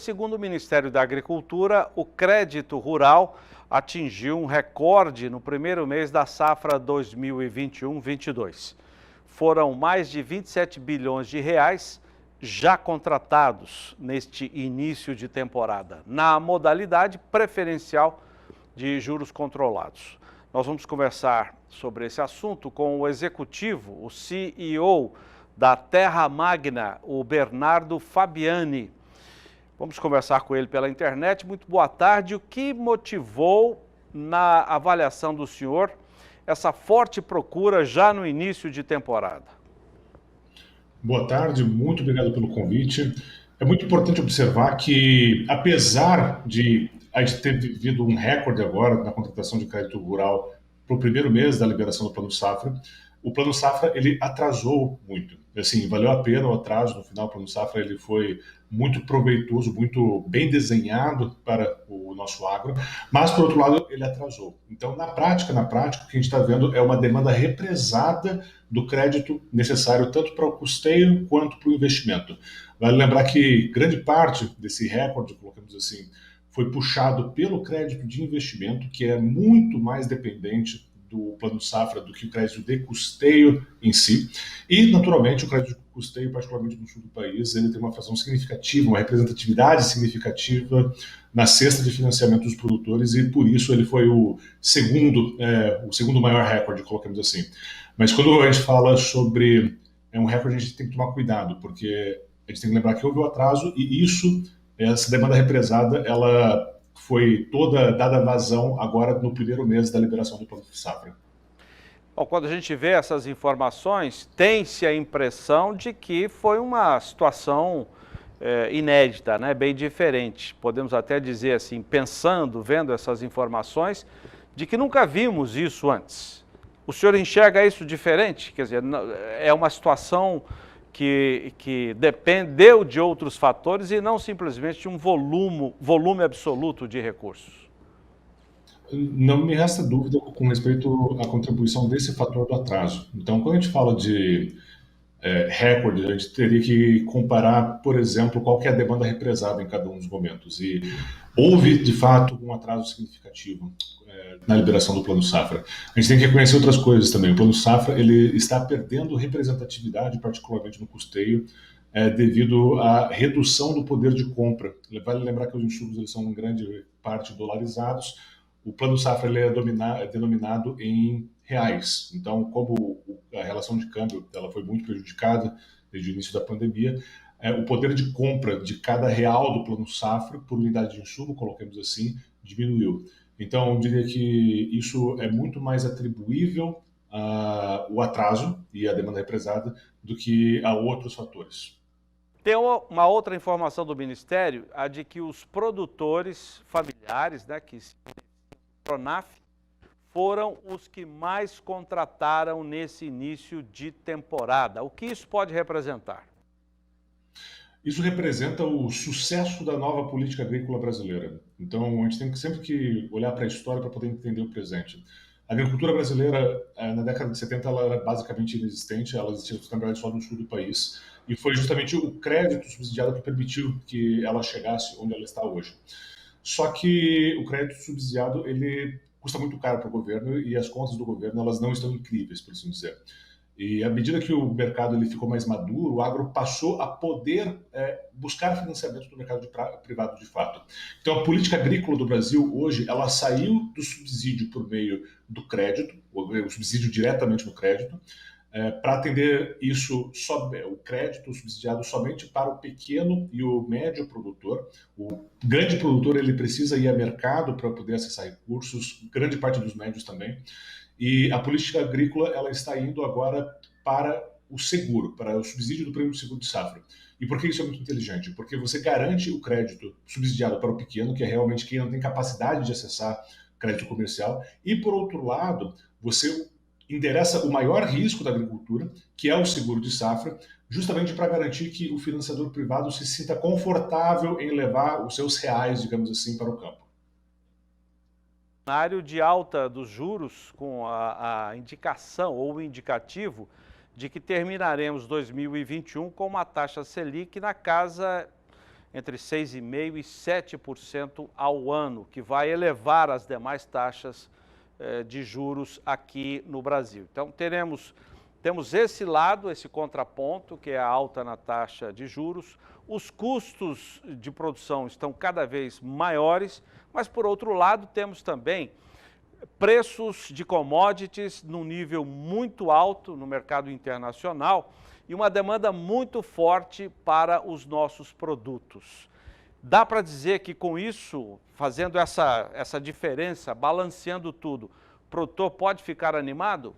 segundo o Ministério da Agricultura, o crédito rural atingiu um recorde no primeiro mês da safra 2021-22. Foram mais de 27 bilhões de reais já contratados neste início de temporada, na modalidade preferencial de juros controlados. Nós vamos conversar sobre esse assunto com o executivo, o CEO da Terra Magna, o Bernardo Fabiani. Vamos conversar com ele pela internet. Muito boa tarde. O que motivou, na avaliação do senhor, essa forte procura já no início de temporada? Boa tarde, muito obrigado pelo convite. É muito importante observar que, apesar de a gente ter vivido um recorde agora na contratação de crédito rural para o primeiro mês da liberação do Plano Safra, o Plano Safra ele atrasou muito. Assim, valeu a pena o atraso. No final, o Plano Safra ele foi muito proveitoso, muito bem desenhado para o nosso agro, mas, por outro lado, ele atrasou. Então, na prática, o que a gente está vendo é uma demanda represada do crédito necessário tanto para o custeio quanto para o investimento. Vale lembrar que grande parte desse recorde, colocamos assim, foi puxado pelo crédito de investimento, que é muito mais dependente do Plano Safra do que o crédito de custeio em si. E, naturalmente, o crédito de custeio, particularmente no sul do país, ele tem uma fração significativa, uma representatividade significativa na cesta de financiamento dos produtores e, por isso, ele foi o segundo maior recorde, colocamos assim. Mas quando a gente fala sobre um recorde, a gente tem que tomar cuidado, porque a gente tem que lembrar que houve o atraso e essa demanda represada, ela foi toda dada vazão agora no primeiro mês da liberação do Plano Safra. Bom, quando a gente vê essas informações, tem-se a impressão de que foi uma situação inédita, né? Bem diferente. Podemos até dizer assim, vendo essas informações, de que nunca vimos isso antes. O senhor enxerga isso diferente? Quer dizer, é uma situação que dependeu de outros fatores e não simplesmente de um volume absoluto de recursos. Não me resta dúvida com respeito à contribuição desse fator do atraso. Então, quando a gente fala de recorde, a gente teria que comparar, por exemplo, qual que é a demanda represada em cada um dos momentos. E houve, de fato, um atraso significativo na liberação do Plano Safra. A gente tem que reconhecer outras coisas também. O Plano Safra ele está perdendo representatividade, particularmente no custeio, devido à redução do poder de compra. Vale lembrar que os insumos eles são em grande parte dolarizados. O Plano Safra ele é denominado em reais. Então, como a relação de câmbio ela foi muito prejudicada desde o início da pandemia, o poder de compra de cada real do Plano Safra por unidade de insumo, coloquemos assim, diminuiu. Então, eu diria que isso é muito mais atribuível ao atraso e à demanda represada do que a outros fatores. Tem uma outra informação do Ministério, a de que os produtores familiares, né, que Pronaf, foram os que mais contrataram nesse início de temporada. O que isso pode representar? Isso representa o sucesso da nova política agrícola brasileira. Então, a gente tem sempre que olhar para a história para poder entender o presente. A agricultura brasileira, na década de 70, ela era basicamente inexistente, ela existia, na verdade, só no sul do país, e foi justamente o crédito subsidiado que permitiu que ela chegasse onde ela está hoje. Só que o crédito subsidiado, ele custa muito caro para o governo e as contas do governo, elas não estão incríveis, por assim dizer. E à medida que o mercado ele ficou mais maduro, o agro passou a poder buscar financiamento do mercado privado de fato. Então, a política agrícola do Brasil hoje, ela saiu do subsídio por meio do crédito, o subsídio diretamente no crédito, para atender isso, o crédito subsidiado somente para o pequeno e o médio produtor. O grande produtor ele precisa ir a mercado para poder acessar recursos, grande parte dos médios também. E a política agrícola ela está indo agora para o seguro, para o subsídio do prêmio de seguro de safra. E por que isso é muito inteligente? Porque você garante o crédito subsidiado para o pequeno, que é realmente quem não tem capacidade de acessar crédito comercial, e por outro lado, você endereça o maior risco da agricultura, que é o seguro de safra, justamente para garantir que o financiador privado se sinta confortável em levar os seus reais, digamos assim, para o campo. Cenário de alta dos juros, com a indicação ou o indicativo de que terminaremos 2021 com uma taxa Selic na casa entre 6,5% e 7% ao ano, que vai elevar as demais taxas de juros aqui no Brasil. Então, temos esse lado, esse contraponto, que é a alta na taxa de juros. Os custos de produção estão cada vez maiores, mas, por outro lado, temos também preços de commodities num nível muito alto no mercado internacional e uma demanda muito forte para os nossos produtos. Dá para dizer que com isso, fazendo essa diferença, balanceando tudo, o produtor pode ficar animado?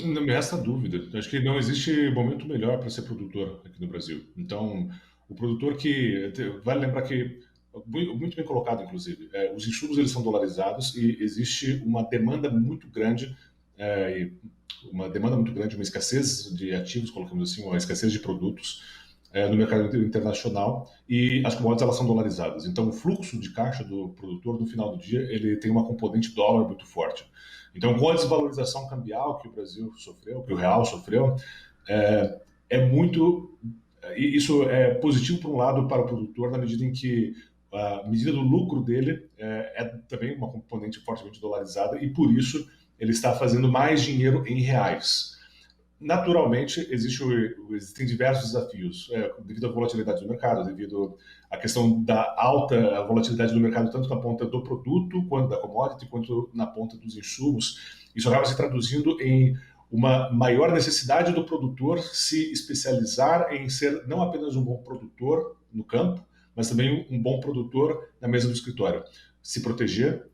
Não me resta dúvida. Acho que não existe momento melhor para ser produtor aqui no Brasil. Então, o produtor que... Vale lembrar que, muito bem colocado, inclusive, os insumos eles são dolarizados e existe uma demanda muito grande, uma escassez de ativos, colocamos assim, uma escassez de produtos no mercado internacional, e as commodities elas são dolarizadas. Então, o fluxo de caixa do produtor, no final do dia, ele tem uma componente dólar muito forte. Então, com a desvalorização cambial que o Brasil sofreu, que o real sofreu, isso é positivo, por um lado, para o produtor, na medida em que a medida do lucro dele é também uma componente fortemente dolarizada, e por isso ele está fazendo mais dinheiro em reais. Naturalmente, existem diversos desafios, devido à volatilidade do mercado, devido à questão da alta volatilidade do mercado, tanto na ponta do produto, quanto da commodity, quanto na ponta dos insumos. Isso acaba se traduzindo em uma maior necessidade do produtor se especializar em ser não apenas um bom produtor no campo, mas também um bom produtor na mesa do escritório. Se proteger,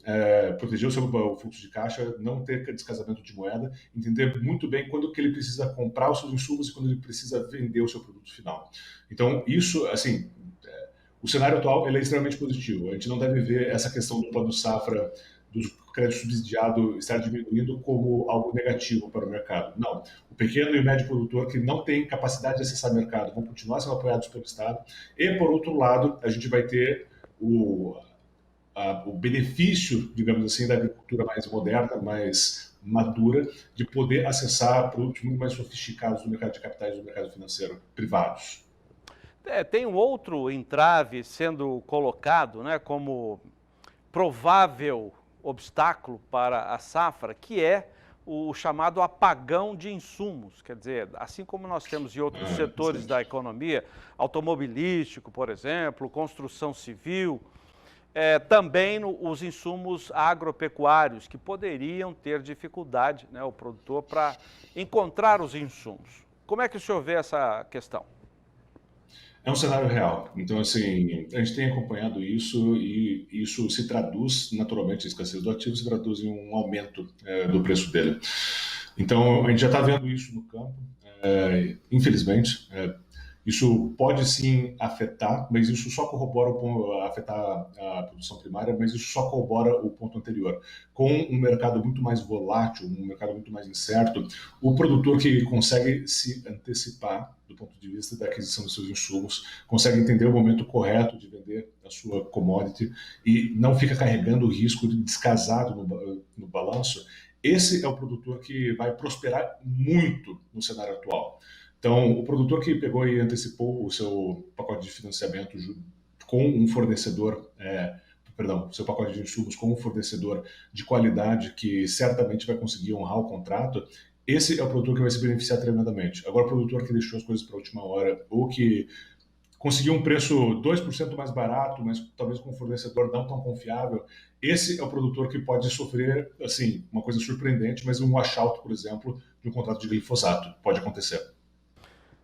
proteger o seu fluxo de caixa, não ter descasamento de moeda, entender muito bem quando que ele precisa comprar os seus insumos e quando ele precisa vender o seu produto final. Então, isso, assim, o cenário atual ele é extremamente positivo. A gente não deve ver essa questão do plano safra, do crédito subsidiado estar diminuindo como algo negativo para o mercado. Não. O pequeno e o médio produtor que não tem capacidade de acessar o mercado vão continuar sendo apoiados pelo Estado. E, por outro lado, a gente vai ter o benefício, digamos assim, da agricultura mais moderna, mais madura, de poder acessar produtos muito mais sofisticados do mercado de capitais e do mercado financeiro privados. Tem um outro entrave sendo colocado, né, como provável obstáculo para a safra, que é o chamado apagão de insumos. Quer dizer, assim como nós temos em outros setores da economia, automobilístico, por exemplo, construção civil, também os insumos agropecuários, que poderiam ter dificuldade, né, o produtor, para encontrar os insumos. Como é que o senhor vê essa questão? É um cenário real. Então, assim, a gente tem acompanhado isso e isso se traduz, naturalmente, a escassez do ativo se traduz em um aumento do preço dele. Então, a gente já está vendo isso no campo, infelizmente. Isso pode sim afetar, mas isso só corrobora afetar a produção primária, mas isso só corrobora o ponto anterior. Com um mercado muito mais volátil, um mercado muito mais incerto, o produtor que consegue se antecipar do ponto de vista da aquisição dos seus insumos, consegue entender o momento correto de vender a sua commodity e não fica carregando o risco de descasado no balanço, esse é o produtor que vai prosperar muito no cenário atual. Então, o produtor que pegou e antecipou o seu pacote de financiamento com um fornecedor, seu pacote de insumos com um fornecedor de qualidade que certamente vai conseguir honrar o contrato, esse é o produtor que vai se beneficiar tremendamente. Agora, o produtor que deixou as coisas para a última hora ou que conseguiu um preço 2% mais barato, mas talvez com um fornecedor não tão confiável, esse é o produtor que pode sofrer, assim, uma coisa surpreendente, mas um washout, por exemplo, de um contrato de glifosato. Pode acontecer.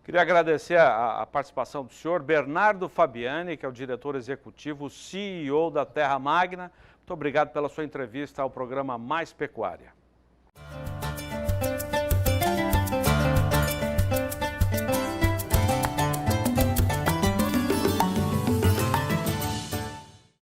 Queria agradecer a participação do senhor Bernardo Fabiani, que é o diretor executivo, CEO da Terra Magna. Muito obrigado pela sua entrevista ao programa Mais Pecuária.